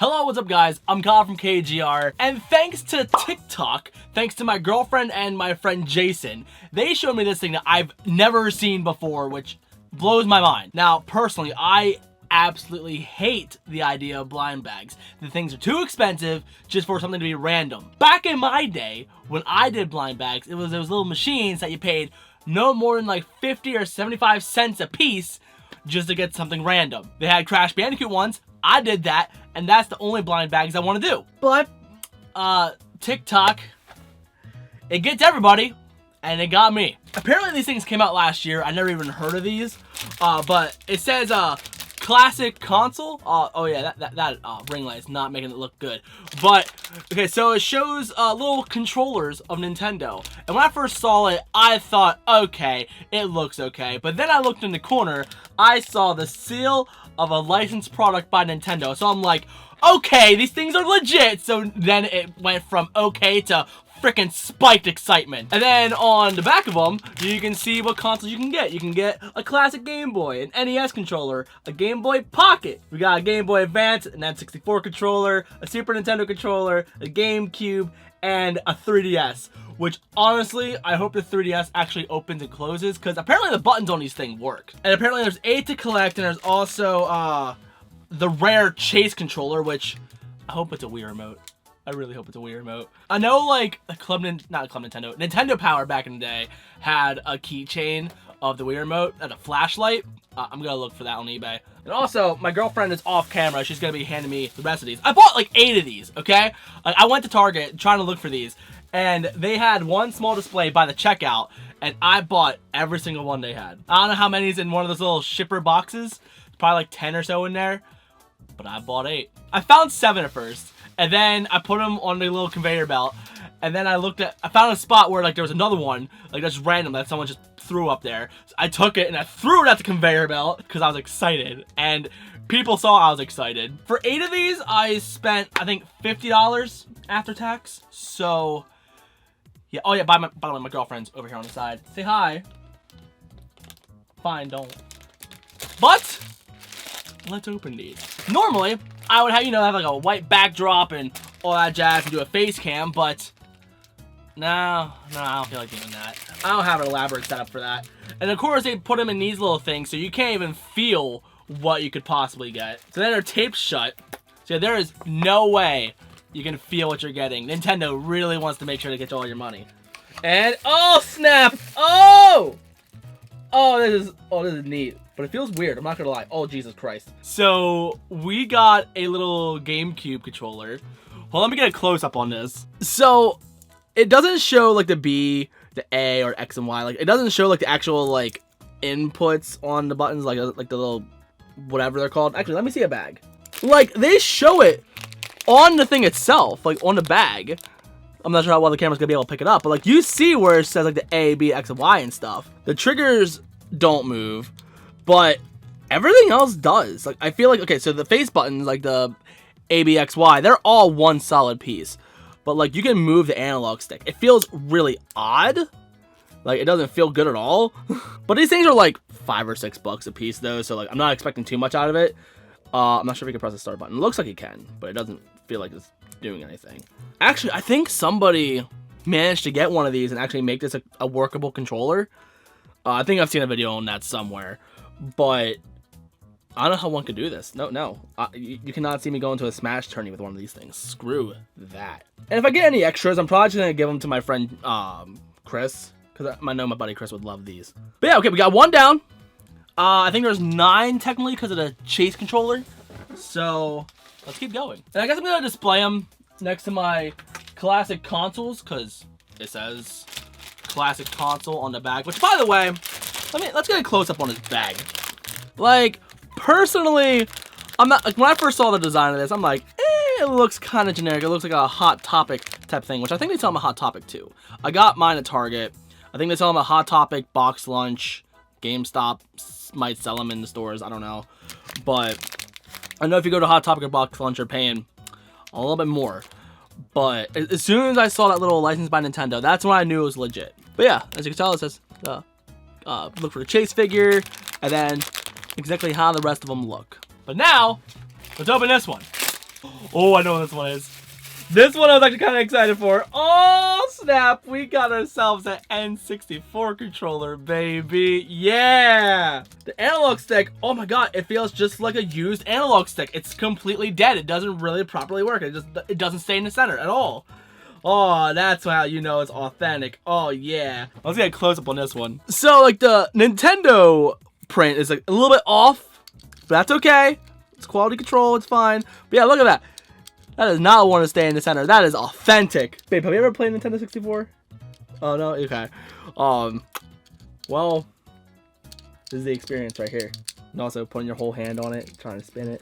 Hello, what's up guys? I'm Kyle from KGR, and thanks to TikTok, thanks to my girlfriend and my friend Jason, they showed me this thing that I've never seen before, which blows my mind. Now, personally, I absolutely hate the idea of blind bags. The things are too expensive just for something to be random. Back in my day, when I did blind bags, it was those little machines that you paid no more than like 50 or 75 cents a piece just to get something random. They had Crash Bandicoot ones. I did that, and that's the only blind bags I want to do. But TikTok, it gets everybody, and it got me. Apparently these things came out last year. I never even heard of these, but it says classic console. Oh yeah, that ring light is not making it look good. But okay, so it shows little controllers of Nintendo, and when I first saw it, I thought, okay, it looks okay. But then I looked in the corner, I saw the seal of a licensed product by Nintendo, so I'm like, okay, these things are legit. So then it went from okay to freaking spiked excitement. And then on the back of them, you can see what consoles you can get. You can get a classic Game Boy, an NES controller, a Game Boy Pocket. We got a Game Boy Advance, an N64 controller, a Super Nintendo controller, a GameCube, and a 3DS. Which, honestly, I hope the 3DS actually opens and closes, because apparently the buttons on these things work. And apparently there's 8 to collect, and there's also the rare Chase controller, which I hope it's a Wii remote. I really hope it's a Wii remote. I know, like, Nintendo Power back in the day had a keychain of the Wii remote and a flashlight. I'm gonna look for that on eBay. And also, my girlfriend is off camera. She's gonna be handing me the rest of these. I bought like 8 of these, okay? I went to Target trying to look for these, and they had one small display by the checkout, and I bought every single one they had. I don't know how many's in one of those little shipper boxes. Probably like 10 or so in there, but I bought 8. I found 7 at first, and then I put them on the little conveyor belt, and then I found a spot where like there was another one, like that's random, that someone just threw up there. So I took it and I threw it at the conveyor belt because I was excited, and people saw I was excited. For 8 of these, I spent, I think, $50 after tax. So yeah. Oh yeah, by the way, my girlfriend's over here on the side. Say hi. Fine, don't. But let's open these. Normally, I would have, have like a white backdrop and all that jazz and do a face cam, but no, I don't feel like doing that. I don't have an elaborate setup for that. And of course, they put them in these little things, so you can't even feel what you could possibly get. So then they're taped shut, so there is no way you can feel what you're getting. Nintendo really wants to make sure to get you all your money. And oh snap! Oh, this is neat. But it feels weird, I'm not gonna lie. Oh, Jesus Christ. So, we got a little GameCube controller. Well, let me get a close-up on this. So, it doesn't show, like, the B, the A, or X and Y. Like, it doesn't show, like, the actual, like, inputs on the buttons, like the little whatever they're called. Actually, let me see a bag. Like, they show it on the thing itself, like, on the bag. I'm not sure how well the camera's gonna be able to pick it up, but, like, you see where it says, like, the A, B, X, and Y and stuff. The triggers don't move. But everything else does. Like, I feel like, okay, so the face buttons, like the A, B, X, Y, they're all one solid piece. But, like, you can move the analog stick. It feels really odd. Like, it doesn't feel good at all. But these things are, like, $5 or $6 a piece, though. So, like, I'm not expecting too much out of it. I'm not sure if you can press the start button. It looks like you can, but it doesn't feel like it's doing anything. Actually, I think somebody managed to get one of these and actually make this a workable controller. I think I've seen a video on that somewhere. But I don't know how one could do this. No. You cannot see me go into a Smash tourney with one of these things. Screw that. And if I get any extras, I'm probably just going to give them to my friend Chris. Because I know my buddy Chris would love these. But yeah, okay, we got 1 down. I think there's 9 technically because of the Chase controller. So let's keep going. And I guess I'm going to display them next to my classic consoles. Because it says classic console on the back. Which, by the way, let's get a close-up on his bag. Like, personally, I'm not, like, when I first saw the design of this, I'm like, it looks kind of generic. It looks like a Hot Topic type thing, which I think they sell them a Hot Topic too. I got mine at Target. I think they sell them a Hot Topic, Box Lunch, GameStop might sell them in the stores. I don't know. But I know if you go to Hot Topic or Box Lunch, you're paying a little bit more. But as soon as I saw that little license by Nintendo, that's when I knew it was legit. But yeah, as you can tell, it says, look for the Chase figure, and then exactly how the rest of them look. But now, let's open this one. Oh, I know what this one is. This one I was actually kind of excited for. Oh, snap. We got ourselves an N64 controller, baby. Yeah. The analog stick, oh my god, it feels just like a used analog stick. It's completely dead. It doesn't really properly work. It doesn't stay in the center at all. Oh, that's how you know it's authentic. Oh, yeah. Let's get a close-up on this one. So, like, the Nintendo print is, like, a little bit off, but that's okay. It's quality control. It's fine. But, yeah, look at that. That does not want to stay in the center. That is authentic. Babe, have you ever played Nintendo 64? Oh, no? Okay. Well, this is the experience right here. And also putting your whole hand on it, trying to spin it.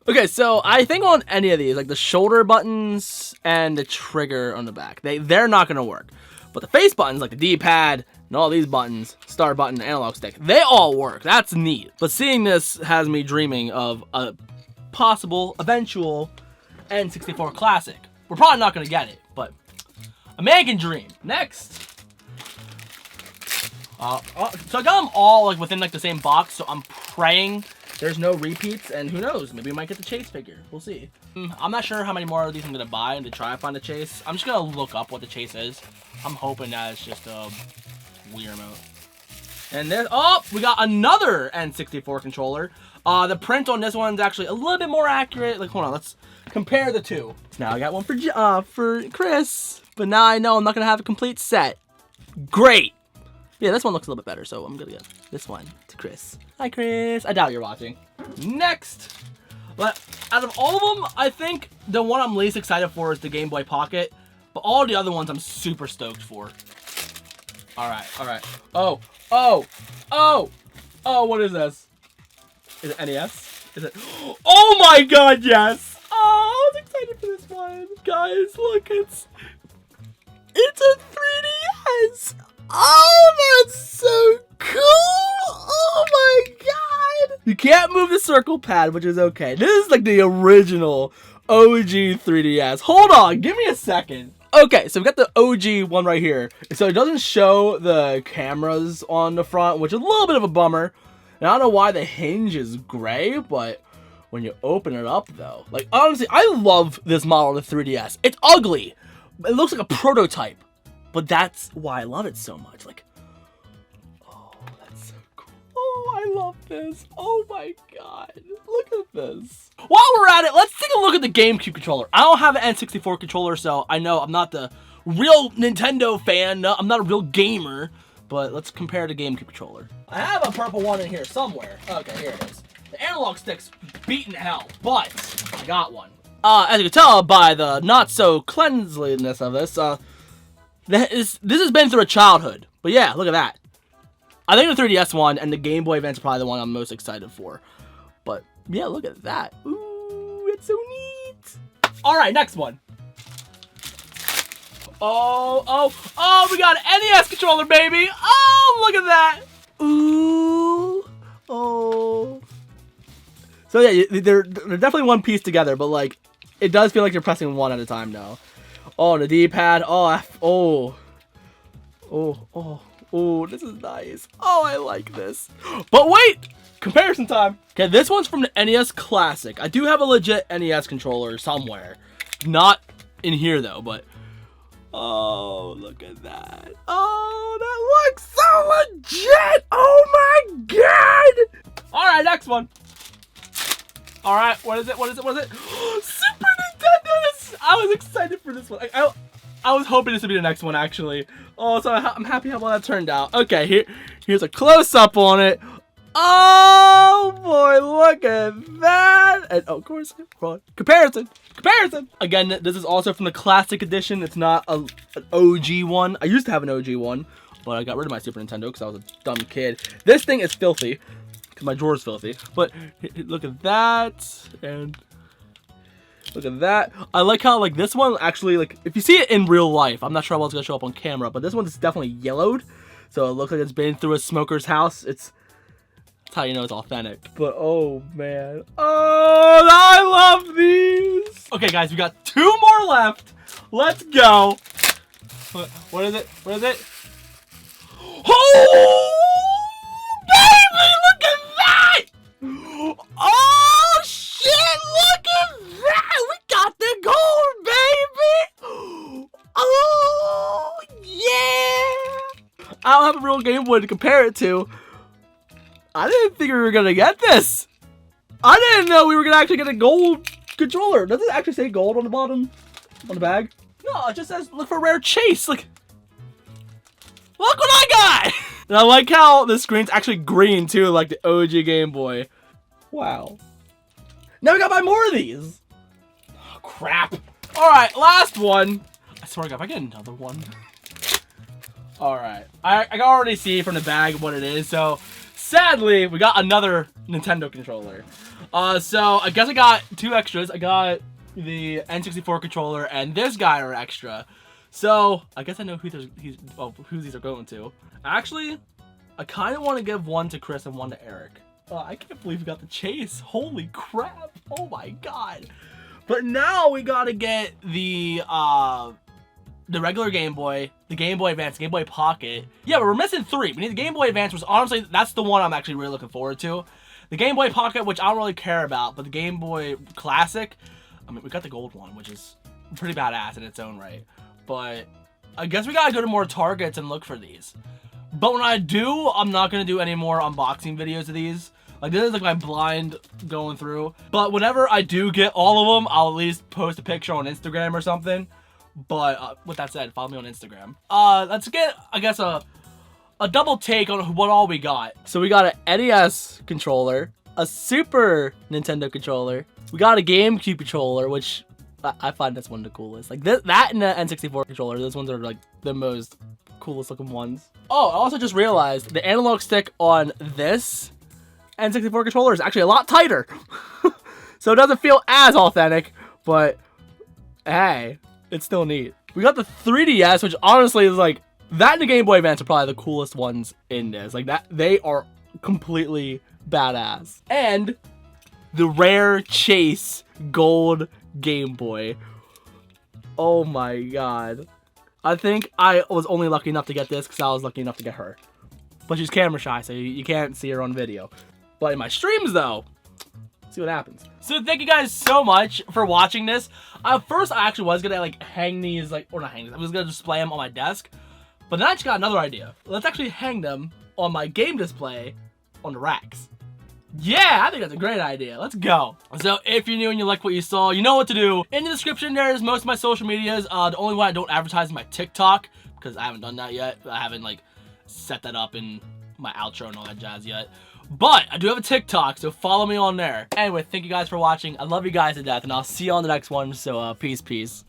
Okay, so I think on any of these, like the shoulder buttons and the trigger on the back, they're not going to work. But the face buttons, like the D-pad and all these buttons, start button, analog stick, they all work. That's neat. But seeing this has me dreaming of a possible, eventual N64 Classic. We're probably not going to get it, but a man can dream. Next. So I got them all like within like the same box, so I'm praying there's no repeats, and who knows, maybe we might get the Chase figure. We'll see. I'm not sure how many more of these I'm going to buy and to try to find the Chase. I'm just going to look up what the Chase is. I'm hoping that it's just a weird remote. And then, oh, we got another N64 controller. The print on this one's actually a little bit more accurate. Like, hold on, let's compare the two. So now I got one for Chris, but now I know I'm not going to have a complete set. Great. Yeah, this one looks a little bit better, so I'm going to get this one to Chris. Hi, Chris. I doubt you're watching. Next. But out of all of them, I think the one I'm least excited for is the Game Boy Pocket. But all the other ones I'm super stoked for. All right, all right. Oh, what is this? Is it NES? Is it? Oh my god, yes! Oh, I was excited for this one. Guys, look, it's a 3DS! Oh, that's so cool! Oh my god! You can't move the circle pad, which is okay. This is like the original OG 3DS. Hold on, give me a second. Okay, so we got the OG one right here. So it doesn't show the cameras on the front, which is a little bit of a bummer. And I don't know why the hinge is gray, but when you open it up though, like honestly, I love this model of the 3DS. It's ugly. It looks like a prototype. But that's why I love it so much. Like, oh, that's so cool. Oh, I love this. Oh my god. Look at this. While we're at it, let's take a look at the Gamecube controller. I don't have an N64 controller, so I know I'm not the real Nintendo fan. No, I'm not a real gamer. But let's compare the Gamecube controller. I have a purple one in here somewhere. Okay, here it is. The analog stick's beaten hell, but I got one. As you can tell by the not so cleanliness of this, this has been through a childhood. But yeah, look at that. I think the 3DS one and the Game Boy Advance are probably the one I'm most excited for. But yeah, look at that. Ooh, it's so neat. All right, next one. Oh, we got an NES controller, baby. Oh, look at that. Ooh, oh. So yeah, they're definitely one piece together, but like, it does feel like you're pressing one at a time now. Oh, the D-pad. Oh, this is nice. Oh, I like this. But wait, comparison time. Okay, this one's from the NES Classic. I do have a legit NES controller somewhere. Not in here though, but oh, look at that. Oh, that looks so legit. Oh my god. All right, next one. All right, what is it? Super Nintendo! I was excited for this one. I was hoping this would be the next one, actually. Oh, so I'm happy how well that turned out. Okay, here's a close-up on it. Oh, boy, look at that. And, of course, comparison. Again, this is also from the Classic Edition. It's not an OG one. I used to have an OG one, but I got rid of my Super Nintendo because I was a dumb kid. This thing is filthy. My drawer's filthy, but look at that, and look at that. I like how like this one actually, like if you see it in real life, I'm not sure how well it's gonna show up on camera, but this one's definitely yellowed, so it looks like it's been through a smoker's house. That's how you know it's authentic. But oh man, oh, I love these. Okay guys, we got 2 more left. Let's go. What is it? Oh! Oh shit, look at that! We I don't have a real Game Boy to compare it to. I didn't think we were gonna get this. I didn't know we were gonna actually get a gold controller. Does it actually say gold on the bottom? On the bag? No, it just says look for rare chase. Like, look what I got! And I like how the screen's actually green too, like the OG Game Boy. Wow. Now we gotta buy more of these. Oh, crap. Alright, last one. I swear to God, if I get another one. Alright. I can already see from the bag what it is, so sadly, we got another Nintendo controller. So I guess I got two extras. I got the N64 controller and this guy are extra. So I guess I know who these are going to. Actually, I kind of want to give one to Chris and one to Eric. I can't believe we got the chase. Holy crap. Oh my God. But now we gotta get the regular Game Boy, the Game Boy Advance, Game Boy Pocket. Yeah, but we're missing three. We need the Game Boy Advance, which honestly, that's the one I'm actually really looking forward to. The Game Boy Pocket, which I don't really care about, but the Game Boy Classic, I mean, we got the gold one, which is pretty badass in its own right. But I guess we gotta go to more Targets and look for these. But when I do, I'm not gonna do any more unboxing videos of these. Like, this is like my blind going through. But whenever I do get all of them, I'll at least post a picture on Instagram or something. But with that said, follow me on Instagram. Let's get, I guess, a double take on what all we got. So we got an NES controller, a Super Nintendo controller, we got a GameCube controller, which I find that's one of the coolest. Like that and the N64 controller, those ones are like the most coolest looking ones. Oh, I also just realized the analog stick on this N64 controller is actually a lot tighter. So it doesn't feel as authentic, but hey, it's still neat. We got the 3DS, which honestly is like, that and the Game Boy Advance are probably the coolest ones in this. Like that, they are completely badass. And the rare Chase gold Game Boy. Oh my God. I think I was only lucky enough to get this because I was lucky enough to get her. But she's camera shy, so you can't see her on video. But in my streams though, see what happens. So thank you guys so much for watching this. First I actually was gonna like hang these, like, or not hang these, I was gonna display them on my desk. But then I just got another idea. Let's actually hang them on my game display on the racks. Yeah, I think that's a great idea. Let's go. So if you're new and you like what you saw, you know what to do. In the description, there's most of my social medias. The only one I don't advertise is my TikTok, because I haven't done that yet. I haven't like set that up in my outro and all that jazz yet. But I do have a TikTok, so follow me on there. Anyway, thank you guys for watching. I love you guys to death, and I'll see you on the next one. So peace.